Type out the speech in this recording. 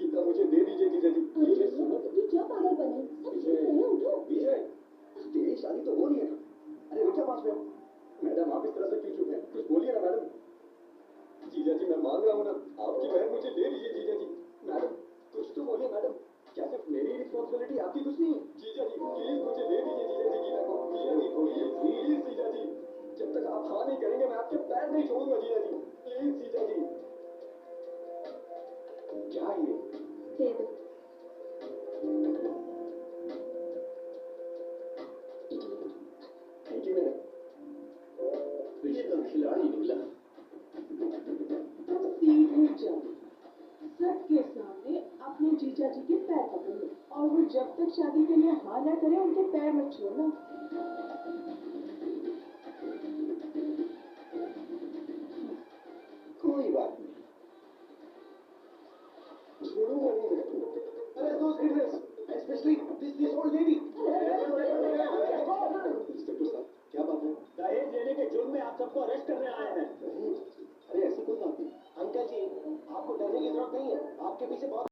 गीता मुझे दे दीजिए जीजा जी अरे प्लीज। ये क्या पागलपन है? सब सुन रहे हैं, उठो। विजय तेरी शादी तो हो रही है ना। अरे बेटा पास में मैडम आप इस तरह से क्यों चुप हैं? कुछ बोलिए ना मैडम। जीजा जी मैं मांग रहा हूँ ना, आपकी बहन मुझे दे दीजिए जीजा जी। मैडम कुछ तो बोलिए मैडम, क्या सिर्फ मेरी रिस्पॉन्सिबिलिटी आपकी कुछ नहीं है? जीजा जी प्लीज मुझे दे दीजिए जीजा जी गीता को। जीजा जी प्लीज प्लीज जीजा जी, जब तक आप हाँ नहीं करेंगे मैं आपके पैर नहीं छोड़ूंगा जीजा जी। प्लीज जीजा जी। क्या ये? दे दो। Thank you madam. ये तो खिलाड़ी निकला। सीधे जाओ, सबके सामने अपने जीजा जी के पैर पकड़ लो और वो जब तक शादी के लिए हाँ ना करे उनके पैर मत छोड़ना। कोई बात नहीं, छोड़ूंगा नहीं मैं तुमको। अरे those idiots, especially this old lady. Inspector साहब क्या बात है? दहेज लेने के जुर्म में आप सबको अरेस्ट करने आए हैं। दहेज? अरे ऐसी कोई बात नहीं। अंकल जी आपको डरने की जरूरत नहीं है, आपके पीछे बहुत